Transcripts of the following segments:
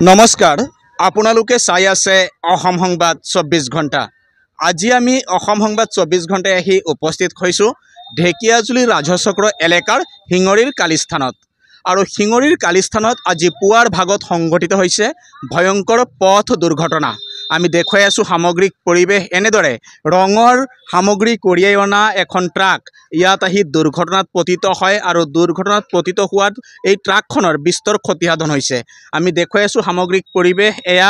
নমস্কাৰ আপোনালোকে চাই আছে অসম সংবাদ 24 ঘণ্টা। আজি আমি অসম সংবাদ 24 ঘণ্টায় আহি উপস্থিত হৈছোঁ ঢেকিয়াজুলি ৰাজচক্ৰ এলেকাৰ হিঙৰিৰ কালিস্থানত। আৰু হিঙৰিৰ কালিস্থানত আজি পুৱাৰ ভাগত সংঘটিত হৈছে ভয়ংকৰ পথ দুৰ্ঘটনা। আমি দেখুৱাই আছোঁ সামগ্ৰিক পৰিৱেশ এনেদৰে ৰঙৰ সামগ্ৰী কঢ়িয়াই অনা এখন ট্ৰাক ইয়াত আহি দুৰ্ঘটনাত পতিত হয় আৰু দুৰ্ঘটনাত পতিত হোৱাত এই ট্ৰাকখনৰ বিস্তৰ ক্ষতিসাধন হৈছে। আমি দেখুৱাই আছোঁ সামগ্ৰিক পৰিৱেশ এয়া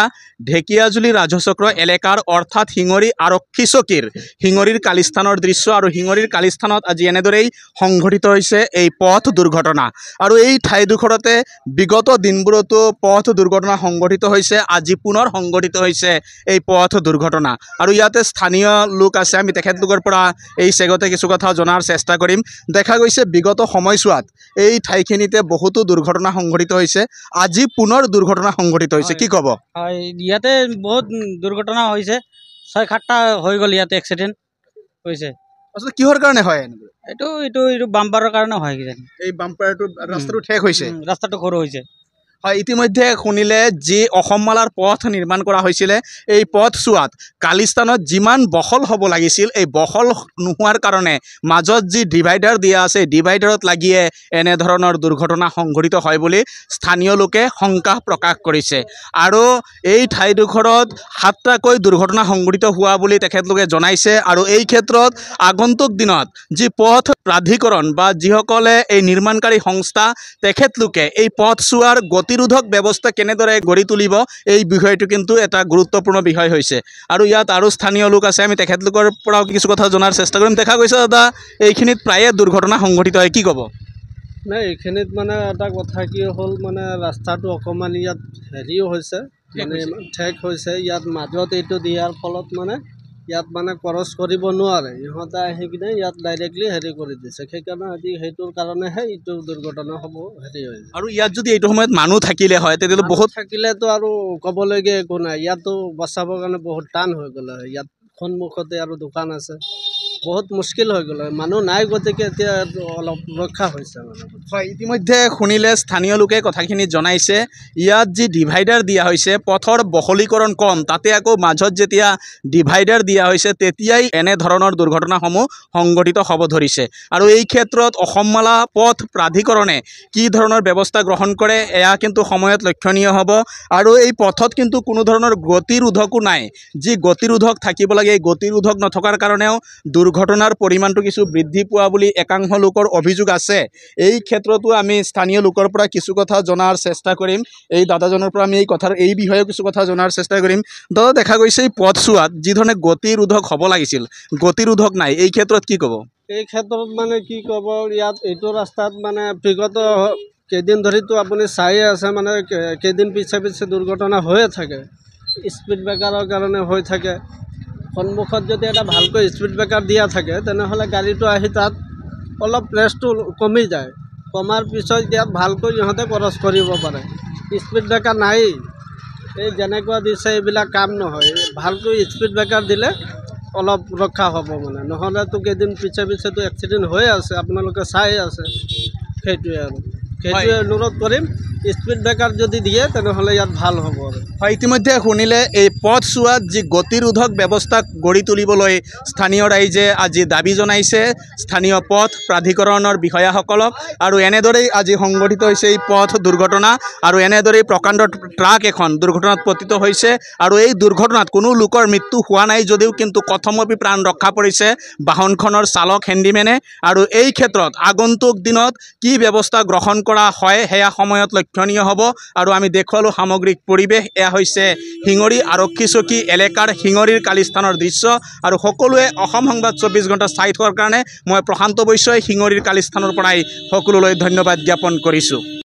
ঢেকিয়াজুলি ৰাজচক্ৰ এলেকাৰ অৰ্থাৎ হিঙৰি আৰক্ষী চকীৰ হিঙৰিৰ কালিস্থানৰ দৃশ্য। আৰু হিঙৰিৰ কালিস্থানত আজি এনেদৰেই সংঘটিত হৈছে এই পথ দুৰ্ঘটনা। আৰু এই ঠাইডোখৰতে বিগত দিনবোৰতো পথ দুৰ্ঘটনা সংঘটিত হৈছে, আজি পুনৰ সংঘটিত হৈছে এই পথ দুৰ্ঘটনা। আৰু ইয়াতে স্থানীয় লোক আছে, আমি তেখেতলোকৰ পৰা এই চেগতে কিছু কথা জনাৰ চেষ্টা কৰিম। দেখা গৈছে বিগত সময়ছোৱাত এই ঠাইখিনিতে বহুতো দুৰ্ঘটনা সংঘটিত হৈছে, আজি পুনৰ দুৰ্ঘটনা সংঘটিত হৈছে, কি ক'ব? হয়, ইয়াতে বহুত দুৰ্ঘটনা হৈছে, 6-7টা হৈ গ'ল ইয়াতে এক্সিডেণ্ট হৈছে। আচলতে কিহৰ কাৰণে হয়? এইটো বাম্পাৰৰ কাৰণে হয় কিজানি। এই বাম্পাৰটো ৰাস্তাটো ঠেক হৈছে, ৰাস্তাটো সৰু হৈছে। হয়, ইতিমধ্যে শুনিলে যি অসমমালাৰ পথ নিৰ্মাণ কৰা হৈছিলে এই পথছোৱাত কালিস্থানত যিমান বহল হ'ব লাগিছিল এই বহল নোহোৱাৰ কাৰণে মাজত যি ডিভাইডাৰ দিয়া আছে ডিভাইডাৰত লাগিয়ে এনেধৰণৰ দুৰ্ঘটনা সংঘটিত হয় বুলি স্থানীয় লোকে শংকা প্ৰকাশ কৰিছে। আৰু এই ঠাইডোখৰত 7টাকৈ দুৰ্ঘটনা সংঘটিত হোৱা বুলি তেখেতলোকে জনাইছে। আৰু এই ক্ষেত্ৰত আগন্তুক দিনত যি পথ প্ৰাধিকৰণ বা যিসকলে এই নিৰ্মাণকাৰী সংস্থা তেখেতলোকে এই পথছোৱাৰ গতিৰোধক ব্যৱস্থা কেনেদৰে গঢ়ি তুলিব এই বিষয়টো কিন্তু এটা গুৰুত্বপূৰ্ণ বিষয় হৈছে। আৰু ইয়াত আৰু স্থানীয় লোক আছে, আমি তেখেতলোকৰ পৰাও কিছু কথা জনাৰ চেষ্টা কৰিম। দেখা গৈছে দাদা এইখিনিত প্ৰায়ে দুৰ্ঘটনা সংঘটিত হয়, কি ক'ব? নাই, এইখিনিত মানে এটা কথা কি হ'ল, মানে ৰাস্তাটো অকণমান ইয়াত হেৰিও হৈছে, মানে ঠেক হৈছে। ইয়াত মাজত এইটো দিয়াৰ ফলত মানে ইয়াত মানে ক্ৰছ কৰিব নোৱাৰে, ইহঁতে আহি কিনে ইয়াত ডাইৰেক্টলি হেৰি কৰি দিছে। সেইকাৰণে আজি সেইটোৰ কাৰণেহে এইটো দুৰ্ঘটনা হ'ব হেৰি হৈছে। আৰু ইয়াত যদি এইটো সময়ত মানুহ থাকিলে হয় তেতিয়াতো বহুত থাকিলেতো আৰু ক'বলগীয়া একো নাই, ইয়াতো বচাবৰ কাৰণে বহুত টান হৈ গ'লে হয়। ইয়াত সন্মুখতে আৰু দোকান আছে, বহুত মুস্কিল হৈ গ'ল হয়। মানুহ নাই, গতিকে এতিয়া অলপ ৰক্ষা হৈছে মানে। হয়, ইতিমধ্যে শুনিলে স্থানীয় লোকে কথাখিনি জনাইছে ইয়াত যি ডিভাইডাৰ দিয়া হৈছে পথৰ বহলীকৰণ কম, তাতে আকৌ মাজত যেতিয়া ডিভাইডাৰ দিয়া হৈছে তেতিয়াই এনেধৰণৰ দুৰ্ঘটনাসমূহ সংঘটিত হ'ব ধৰিছে। আৰু এই ক্ষেত্ৰত অসমমালা পথ প্ৰাধিকৰণে কি ধৰণৰ ব্যৱস্থা গ্ৰহণ কৰে এয়া কিন্তু সময়ত লক্ষণীয় হ'ব। আৰু এই পথত কিন্তু কোনো ধৰণৰ গতিৰোধকো নাই, যি গতিৰোধক থাকিব লাগে এই গতিৰোধক নথকাৰ কাৰণেও দুৰ্ঘটনাৰ পৰিমাণটো কিছু বৃদ্ধি পোৱা বুলি একাংশ লোকৰ অভিযোগ আছে। এই ক্ষেত্ৰতো আমি স্থানীয় লোকৰ পৰা কিছু কথা জনাৰ চেষ্টা কৰিম। এই দাদাজনৰ পৰা আমি এই বিষয়ে কিছু কথা জনাৰ চেষ্টা কৰিম। দাদা, দেখা গৈছে এই পথছোৱাত যিধৰণে গতিৰোধক হ'ব লাগিছিল গতিৰোধক নাই, এই ক্ষেত্ৰত কি ক'ব? এই ক্ষেত্ৰত মানে কি ক'ব, ইয়াত এইটো ৰাস্তাত মানে বিগত কেইদিন ধৰিতো আপুনি চায়ে আছে, মানে কেইদিন পিছে পিছে দুৰ্ঘটনা হৈয়ে থাকে। স্পীড ব্ৰেকাৰৰ কাৰণে হৈ থাকে। সন্মুখত যদি এটা ভালকৈ স্পীড ব্ৰেকাৰ দিয়া থাকে তেনেহ'লে গাড়ীটো আহি তাত অলপ প্ৰেছটো কমি যায়, কমাৰ পিছত ইয়াত ভালকৈ ইহঁতে ক্ৰছ কৰিব পাৰে। স্পীড ব্ৰেকাৰ নাই, এই যেনেকুৱা দিছে এইবিলাক কাম নহয়। ভালকৈ স্পীড ব্ৰেকাৰ দিলে অলপ ৰক্ষা হ'ব, মানে নহ'লেতো কেইদিন পিছে পিছেতো এক্সিডেণ্ট হৈ আছে, আপোনালোকে চাই আছে। সেইটোৱে আৰু সেইটোৱে অনুৰোধ কৰিম, স্পীড ব্ৰেকাৰ যদি দিয়ে তেনেহ'লে ইয়াত ভাল হ'ব। আৰু হয়, ইতিমধ্যে শুনিলে এই পথছোৱাত যি গতিৰোধক ব্যৱস্থা গঢ়ি তুলিবলৈ স্থানীয় ৰাইজে আজি দাবী জনাইছে স্থানীয় পথ প্ৰাধিকৰণৰ বিষয়াসকলক। আৰু এনেদৰেই আজি সংঘটিত হৈছে এই পথ দুৰ্ঘটনা। আৰু এনেদৰেই প্ৰকাণ্ড ট্ৰাক এখন দুৰ্ঘটনাত পতিত হৈছে। আৰু এই দুৰ্ঘটনাত কোনো লোকৰ মৃত্যু হোৱা নাই যদিও কিন্তু কথমপি প্ৰাণ ৰক্ষা পৰিছে বাহনখনৰ চালক হেণ্ডিমেনে। আৰু এই ক্ষেত্ৰত আগন্তুক দিনত কি ব্যৱস্থা গ্ৰহণ কৰা হয় সেয়া সময়ত লক্ষণীয় হ'ব। আৰু আমি দেখুৱালোঁ সামগ্ৰিক পৰিৱেশ, এয়া হৈছে হিঙৰি আৰক্ষী চকী এলেকাৰ হিঙৰিৰ কালিস্থানৰ দৃশ্য। আৰু সকলোৱে অসম সংবাদ 24 ঘণ্টা চাই থোৱাৰ কাৰণে মই প্ৰশান্ত বৈশ্যই হিঙৰিৰ কালিস্থানৰ পৰাই সকলোলৈ ধন্যবাদ জ্ঞাপন কৰিছোঁ।